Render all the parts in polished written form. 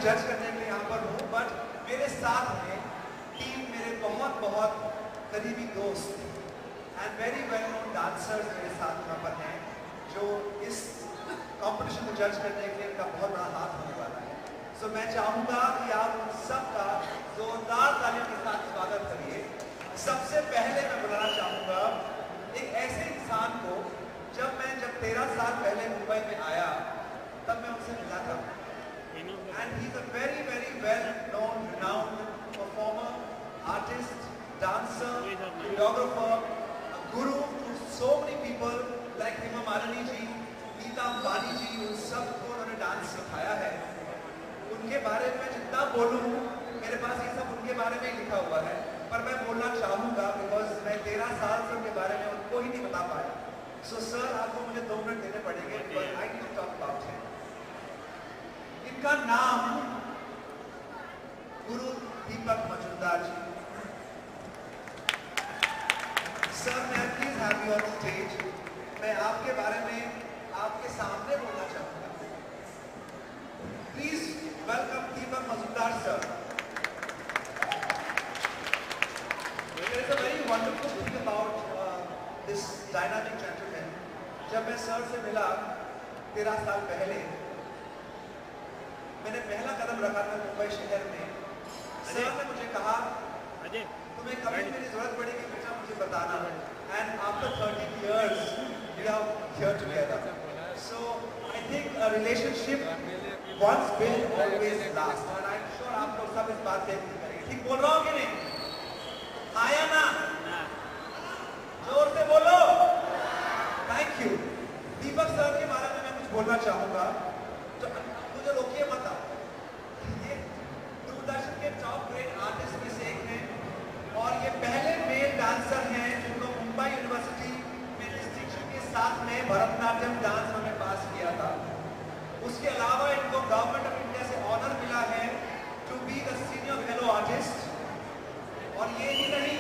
जज करने के लिए यहाँ पर हूँ, बट मेरे साथ में 3 मेरे बहुत करीबी दोस्त and very well known dancers मेरे साथ यहाँ पर हैं, जो इस कंपटीशन को जज करने के लिए इनका बहुत बड़ा हाथ होने वाला है। सो मैं चाहूँगा कि आप उन सबका जोरदार तालियों के साथ स्वागत करिए। सबसे पहले मैं बुलाना चाहूँगा एक ऐसे इंसान को, जब 13 साल पहले मुंबई में आया तब मैं उनसे मिला था, and he is a very well known renowned performer, artist, dancer, choreographer, a guru to so many people like Hema Malini ji, Neeta Ambani ji, उन सबको उन्होंने डांस सिखाया है। उनके बारे में जितना बोलूँ, मेरे पास ये सब उनके बारे में ही लिखा हुआ है, पर मैं बोलना चाहूँगा बिकॉज मैं 13 साल से उनके बारे में उनको ही नहीं बता पाया। सो सर, आपको मुझे 2 मिनट देने पड़ेंगे because I need to talk about him. इनका नाम गुरु दीपक मजुमदार जी। सर, मैं please have you on stage. मैं आपके बारे में आपके सामने बोलना चाहूँगा। Please welcome Deepak Majumdar sir. There is a very wonderful thing about this dynamic gentleman. जब मैं सर से मिला 13 साल पहले, मैंने पहला कदम रखा था मुंबई शहर में। सर ने मुझे कहा, तुम्हें कभी मेरी जरूरत पड़ेगी बेटा, मुझे बताना है। And after 13 years, we are here together. So I think a relationship once built always lasts. And I'm sure आप लोग सब इस बात से एग्री करेंगे। ठीक बोल रहा हूँ कि नहीं? हाँ या ना? जोर से बोलो। Thank you. दीपक सर के बारे में मैं कुछ बोलना चाहूँगा। तो मुझे रोकिए मत आप। ये दूरदर्शन के टॉप ग्रेड आर्टिस्ट में से एक हैं, और ये पहले मेल डांसर हैं जिनको मुंबई यूनिवर्सिटी में डिस्टिंक्शन के साथ में भरतनाट्यम डांस उन्होंने पास किया था। उसके अलावा इनको गवर्नमेंट ऑफ इंडिया से ऑनर मिला है to be the senior fellow artist. और ये ही नहीं,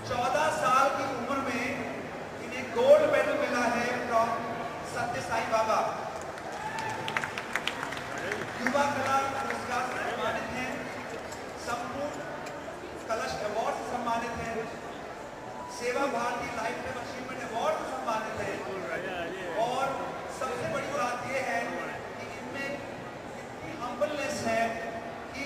14 साल की उम्र में इन्हें गोल्ड मेडल मिला है फ्रॉम सत्य साई बाबा। युवा कला पुरस्कार से सम्मानित हैं, संपूर्ण कलश अवार्ड से सम्मानित हैं, Seva Bharati life time achievement award से सम्मानित हैं। और सबसे बड़ी बात यह है कि इनमें इतनी हम्बलनेस है कि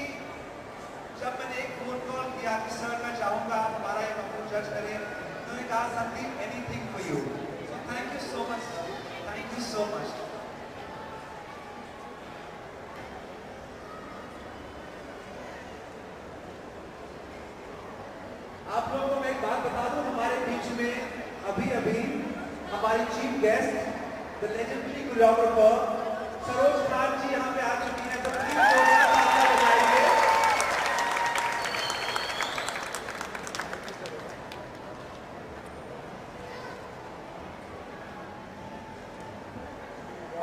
जब मैंने एक फोन कॉल किया कि सर मैं चाहूँगा आप हमारा ये कंपनी जज करें, उन्होंने कहा Sandeep anything for you. So thank you so much sir, thank you so much. आप लोगों को मैं एक बात बता दूं, हमारे बीच में अभी हमारी chief guest the legendary choreographer Saroj Khan ji यहाँ पे आ चुकी हैं। तो प्लीज जोरदार तालियां बजाइए।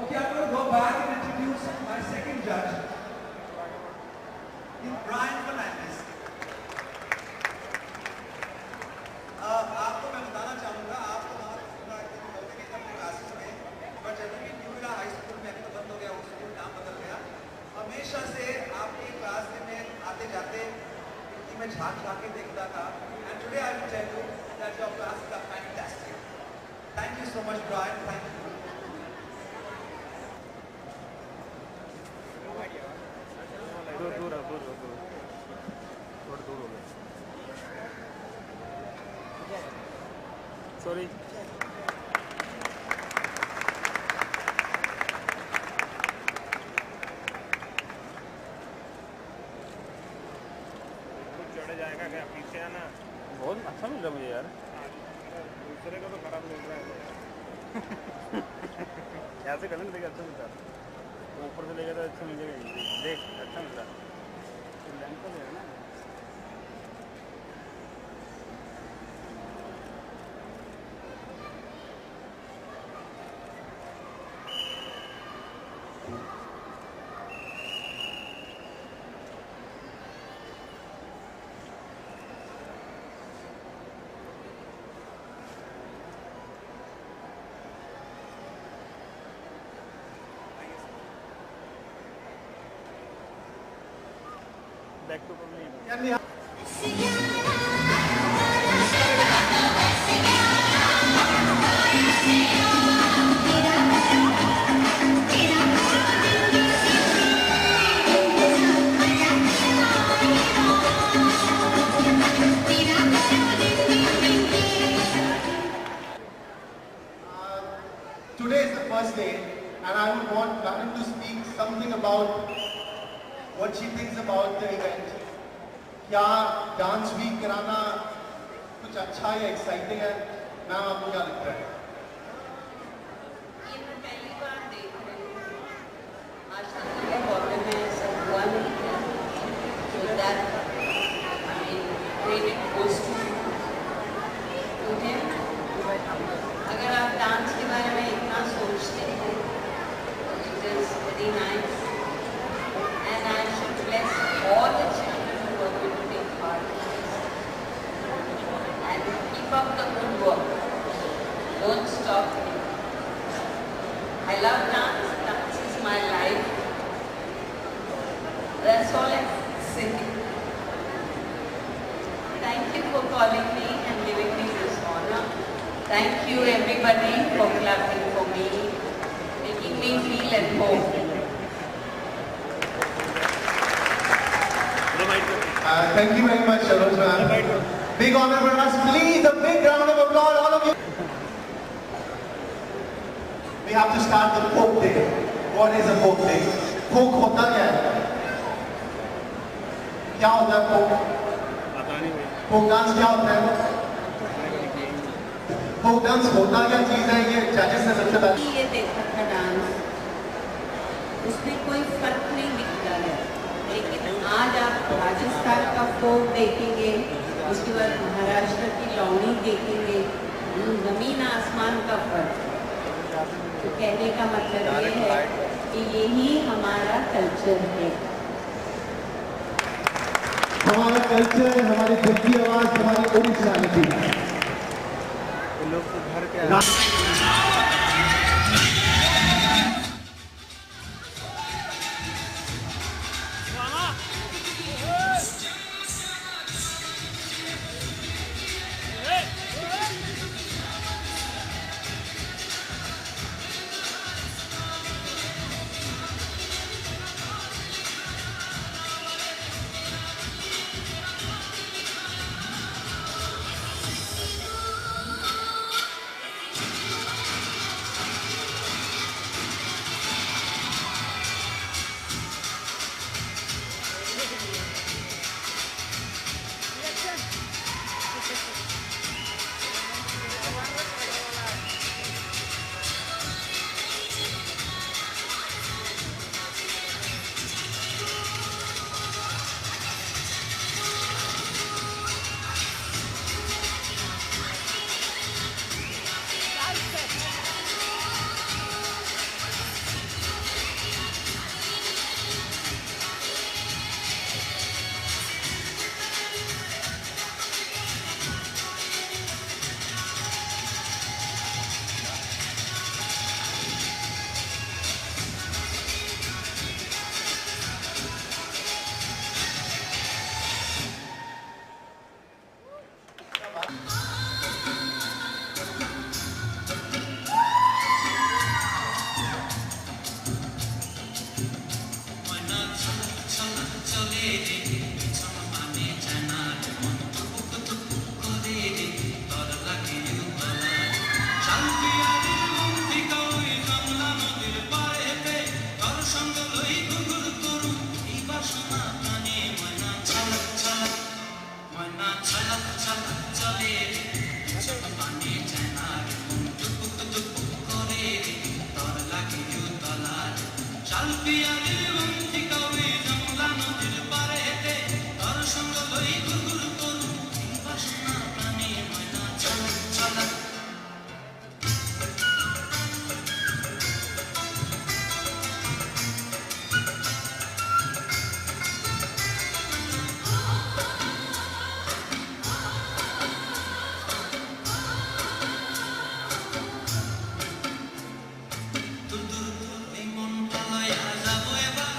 Okay, I'm going to go back and introduce my second judge, Brian Fernandez. आपको मैं बताना चाहूँगा, आपको बहुत सुना होते नहीं अपने क्लासेस में, बट जब भी न्यू इरा हाई स्कूल में अभी तो बंद हो गया, उस स्कूल नाम बदल गया, हमेशा से आपकी क्लास में आते जाते कि मैं झाँक के देखता था। And today I will tell you that your classes are fantastic. Thank you so much Brian, thank you. दूर थोड़ा दूर हो गया, सॉरी। चढ़ जाएगा क्या पीछे आना? बहुत अच्छा मिल रहा है मुझे यार। दूसरे को तो खराब मिल रहा है। ऐसे करने देगा अच्छा मिलता है, ऊपर से लेगा तो अच्छा मिलेगा। देख अच्छा मिलता है, लैंप तो है ना। Back to problem Can we have Today is the first day, and I would want Madam to speak something about what she thinks about the event. क्या डांस वीक कराना कुछ अच्छा या एक्साइटिंग है? मैम आपको क्या लगता है? ये मैं पहली बार देख रही हूँ। आज तक कभी बॉम्बे में ऐसा हुआ नहीं है। So that I mean, credit goes to him. अगर आप डांस के बारे में इतना सोचते हैं, it is very nice. And I should bless all the children who are going to take part in this. And keep up the good work. Don't stop. I love dance. Dance is my life. That's all I say. Thank you for calling me and giving me this honor. Thank you everybody for clapping for me, making me feel at home. Thank you very much, Sharoj ma'am. Big honor for us. Please, a big round of applause, all of you. We have to start the folk day. What is a folk day? Folk होता क्या है? क्या होता है folk? पता नहीं भाई Folk dance क्या होता है? Folk dance होता क्या चीज़ है? ये judges ने सबसे पहले ये देखा था डांस, उसमें कोई फर्क नहीं दिखता है, लेकिन आज आप राजस्थान का फोक देखेंगे, उसके बाद महाराष्ट्र की लौनी देखेंगे, जमीन आसमान का फर्क। तो कहने का मतलब ये है कि यही हमारा कल्चर है। हमारा कल्चर, हमारी दिल की आवाज, हमारी ओरिजिनलिटी। तो लोग तो घर के যাব এবার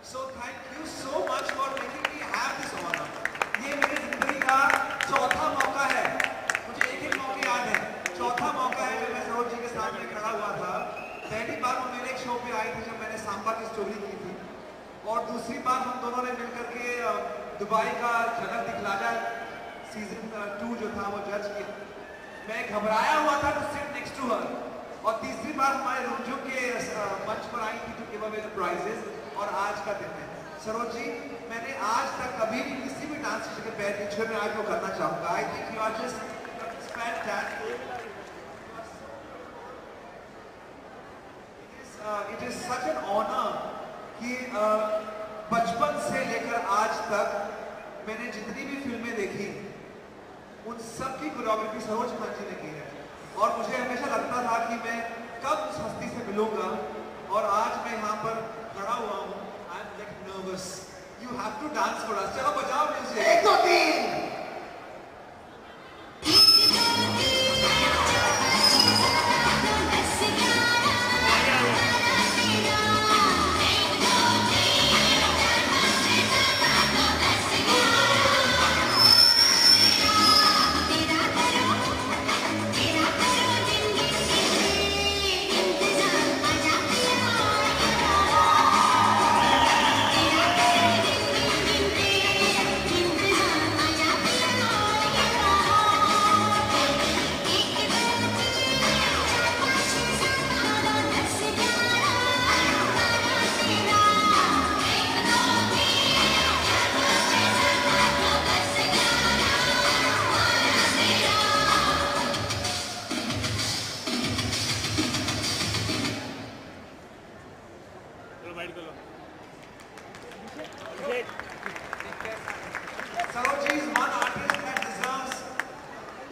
So thank you so much for making me have this honor. ये मेरी जिंदगी का चौथा मौका है. मुझे एक मौके याद है. चौथा मौका है जब मैं सरोज जी के सामने खड़ा हुआ था. पहली बार वो मेरे एक शो पे आए थे जब मैंने सांबा की स्टोरी की थी. और दूसरी बार हम दोनों ने मिलकर के दुबई का झलक दिखलाजा सीजन 2 जो था वो जज किया. मैं घबराया हुआ था to sit next to her. और तीसरी बार हमारे रुंझू के मंच पर आई थी to give away the prizes, और आज का दिन है। सरोज जी, मैंने आज तक कभी भी किसी भी डांस टीचर के पैर नहीं छुए, मैं आज वो करना चाहूंगा। I think you are just fantastic. It is such an honour कि बचपन से लेकर आज तक मैंने जितनी भी फिल्में देखी उन सब की कोरियोग्राफी सरोज खान जी ने की है। और मुझे हमेशा लगता था कि मैं कब उस हस्ती से मिलूंगा, और आज मैं यहाँ पर खड़ा हुआ हूँ। I am like nervous. You have to dance for us. चलो बजाओ music. 1 2 3। Saroj ji is one artist that deserves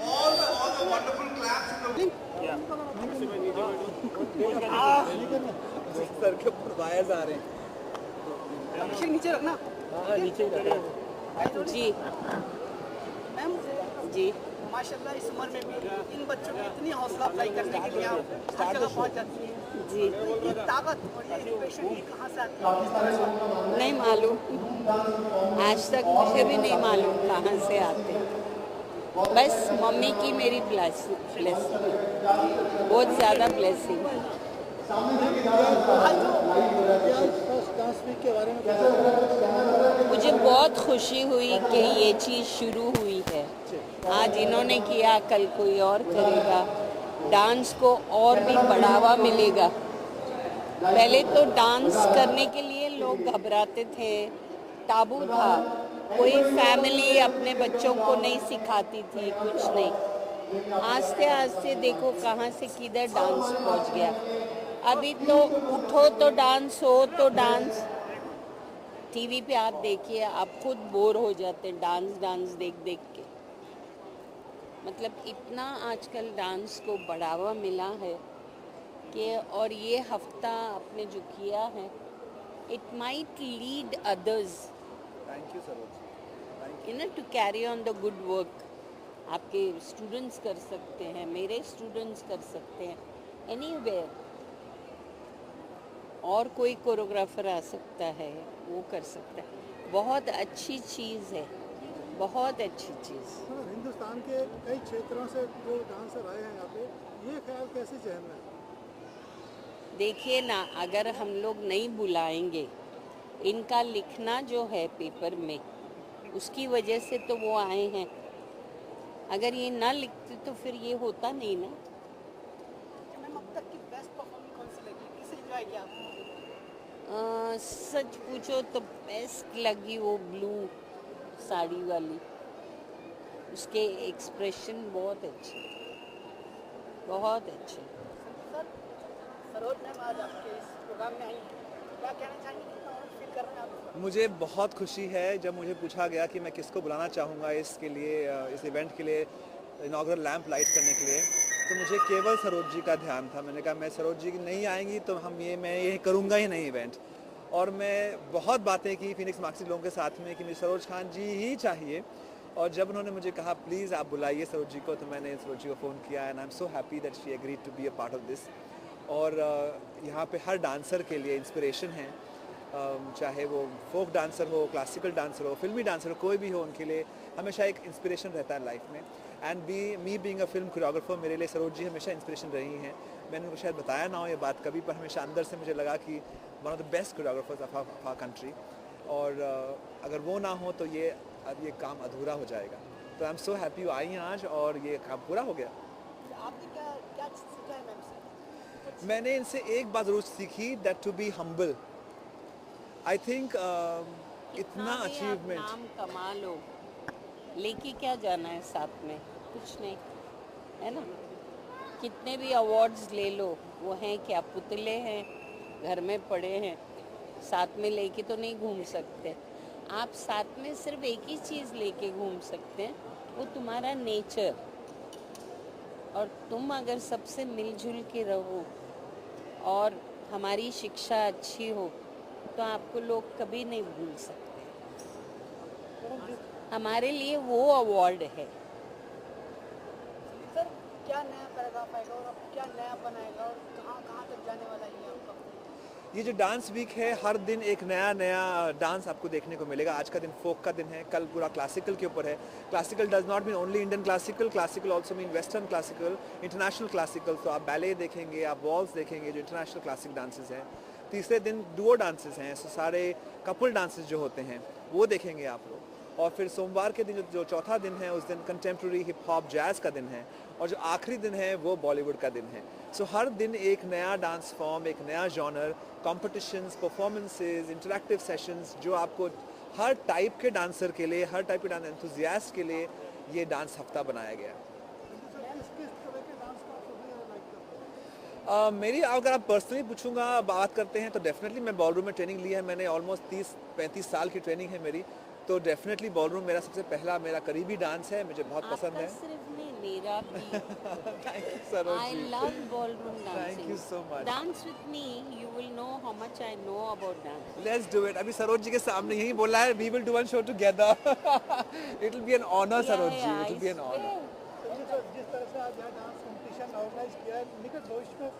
all the wonderful claps in the world. Sir के ऊपर वायर्स आ रहे हैं। नीचे रखना। हाँ नीचे ही रखना। जी मैम जी, माशाल्लाह इस उम्र में भी इन बच्चों की इतनी हौसला अफजाई करने के लिए आप हर जगह पहुंच जाती हैं जी। ये ताकत और ये इंस्पिरेशन ये कहाँ से आती है? नहीं मालूम, आज तक मुझे भी नहीं मालूम कहाँ से आते। बस मम्मी की मेरी ब्लेसिंग, बहुत ज़्यादा ब्लेसिंग। मुझे बहुत खुशी हुई कि ये चीज़ शुरू हुई है। आज इन्होंने किया, कल कोई और करेगा। डांस को और भी बढ़ावा मिलेगा। पहले तो डांस करने के लिए लोग घबराते थे, ताबू था, कोई फैमिली अपने बच्चों को नहीं सिखाती थी, कुछ नहीं। आस्ते आस्ते देखो कहाँ से किधर डांस पहुँच गया। अभी तो उठो तो डांस, हो तो डांस। टीवी पे आप देखिए, आप खुद बोर हो जाते डांस देख देख के। मतलब इतना आजकल डांस को बढ़ावा मिला है कि, और ये हफ्ता आपने जो किया है, it might lead others, thank you Saroj, you know, to carry on the good work. आपके स्टूडेंट्स कर सकते हैं, मेरे स्टूडेंट्स कर सकते हैं, एनीवेयर। और कोई कोरियोग्राफर आ सकता है, वो कर सकता है। बहुत अच्छी चीज़ है, बहुत अच्छी चीज़। हिंदुस्तान के कई क्षेत्रों से जो डांसर आए हैं यहाँ पे, ये ख्याल कैसे जहन में? देखिए ना, अगर हम लोग नहीं बुलाएंगे, इनका लिखना जो है पेपर में, उसकी वजह से तो वो आए हैं। अगर ये ना लिखते तो फिर ये होता नहीं ना। मैम अब तक की बेस्ट परफॉर्मेंस कौन सी लगी, किसे एंजॉय किया आपने? सच पूछो तो बेस्ट लगी वो ब्लू साड़ी वाली। उसके एक्सप्रेशन बहुत अच्छे, बहुत अच्छे। सर, सरोज मैम आज आपके इस प्रोग्राम में आई, क्या कहना चाहेंगे, कितना और फील कर रहे हैं आप? मुझे बहुत खुशी है जब मुझे पूछा गया कि मैं किसको बुलाना चाहूँगा इसके लिए, इस इवेंट के लिए, इनॉग्रल लैंप लाइट करने के लिए। तो मुझे केवल सरोज जी का ध्यान था। मैंने कहा मैं सरोज जी नहीं आएंगी तो मैं ये करूँगा ही नहीं इवेंट। और मैं बहुत बातें की फिनिक्स मार्क्सी लोगों के साथ में कि मुझे सरोज खान जी ही चाहिए। और जब उन्होंने मुझे कहा प्लीज़ आप बुलाइए सरोज जी को, तो मैंने सरोज जी को फ़ोन किया and I am so happy that she agreed to be a part of this. और यहाँ पे हर डांसर के लिए इंस्पिरेशन है, चाहे वो फोक डांसर हो, क्लासिकल डांसर हो, फिल्मी डांसर हो, कोई भी हो, उनके लिए हमेशा एक इंस्पिरेशन रहता है लाइफ में। And me being a film choreographer, मेरे लिए सरोज जी हमेशा इंस्पिरेशन रही हैं। मैंने उनको शायद बताया ना हो ये बात कभी, पर हमेशा अंदर से मुझे लगा कि one of the best choreographers of our country. और अगर वो ना हो तो ये काम अधूरा हो जाएगा। तो आई एम सो हैप्पी आई आज और ये काम पूरा हो गया। आपने क्या क्या सीखा है मैम से? मैंने इनसे एक बात जरूर सीखी, that to be humble. I think इतना भी आप अचीवमेंट, नाम कमा लो, लेके क्या जाना है साथ में? कुछ नहीं, है ना? कितने भी अवार्ड्स ले लो, वो हैं क्या? पुतले हैं, घर में पड़े हैं, साथ में लेके तो नहीं घूम सकते। आप साथ में सिर्फ एक ही चीज़ लेके घूम सकते हैं, वो तुम्हारा नेचर। और तुम अगर सबसे मिलजुल के रहो और हमारी शिक्षा अच्छी हो, तो आपको लोग कभी नहीं भूल सकते। हमारे लिए वो अवार्ड है। सर क्या नया पैराग्राफ आएगा और अब क्या नया बनाएगा और कहाँ कहाँ तक जाने वाला है ये आपका? ये जो डांस वीक है, हर दिन एक नया नया डांस आपको देखने को मिलेगा। आज का दिन फोक का दिन है, कल पूरा क्लासिकल के ऊपर है। Classical does not mean only Indian classical, classical also mean western classical, international classical. तो आप बैले देखेंगे, आप वॉल्स देखेंगे, जो इंटरनेशनल क्लासिक डांसेस हैं। तीसरे दिन डुओ डांसेस हैं, सो सारे कपल डांसेस जो होते हैं वो देखेंगे आप लोग। और फिर सोमवार के दिन जो चौथा दिन है, उस दिन कंटेम्प्रेरी हिप हॉप जैज़ का दिन है। और जो आखिरी दिन है वो बॉलीवुड का दिन है। सो हर दिन एक नया डांस फॉर्म, एक नया genre, competitions, performances, interactive sessions, जो आपको हर टाइप के डांसर के लिए, हर टाइप के डांस एंथुजियास्ट के लिए ये डांस हफ्ता बनाया गया। मेरी अगर आप पर्सनली पूछूंगा, बात करते हैं, तो डेफिनेटली मैं बॉलरूम में ट्रेनिंग ली है। मैंने ऑलमोस्ट 30-35 साल की ट्रेनिंग है मेरी। तो डेफिनेटली बॉलरूम मेरा सबसे पहला, मेरा करीबी डांस है, मुझे बहुत पसंद है। सिर्फ नहीं, मेरा भी। Thank you Saroj I ji. love ballroom dancing. Thank you so much. Dance with me, you will know how much I know about dance. Let's do it. अभी सरोज जी के सामने यही बोला है, we will do one show together. It will be an honor, Saroj ji. It will be an honor. जिस तरह से आज यहाँ डांस कंपटीशन ऑर्गेनाइज किया है, निकट भविष्य में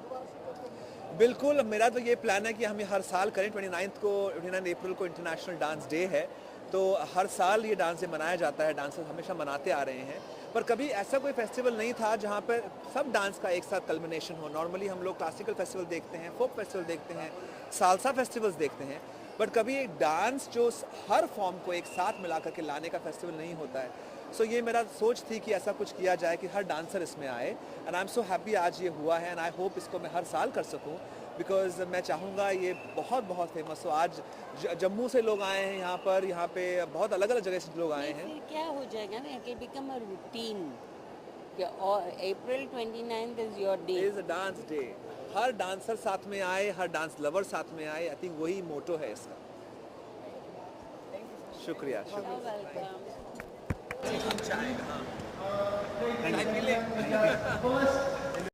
दोबारा से करते हैं। बिल्कुल, मेरा तो ये प्लान है कि हम ये हर साल करें। 29 अप्रैल को इंटरनेशनल डांस डे है, तो हर साल ये डांस डे मनाया जाता है। डांसर्स हमेशा मनाते आ रहे हैं, पर कभी ऐसा कोई फेस्टिवल नहीं था जहाँ पर सब डांस का एक साथ कल्मिनेशन हो। नॉर्मली हम लोग क्लासिकल फेस्टिवल देखते हैं, फोक फेस्टिवल देखते हैं, सालसा फेस्टिवल्स देखते हैं, बट कभी एक डांस जो हर फॉर्म को एक साथ मिला करके लाने का फेस्टिवल नहीं होता है। सो ये मेरा सोच थी कि ऐसा कुछ किया जाए कि हर डांसर इसमें आए, and I am so happy आज ये हुआ है, एंड आई होप इसको मैं हर साल कर सकूं, बिकॉज मैं चाहूँगा ये बहुत बहुत फेमस हो। आज जम्मू से लोग आए हैं यहाँ पे बहुत अलग अलग जगह से लोग आए हैं। फिर क्या हो जाएगा ना, it will become a routine. April 29th is your day. Is a dance day, her dancer साथ में आए, हर डांस लवर साथ में आए। आई थिंक वही मोटो है इसका। शुक्रिया, शुक्रिया। You're welcome. चाय, हाँ।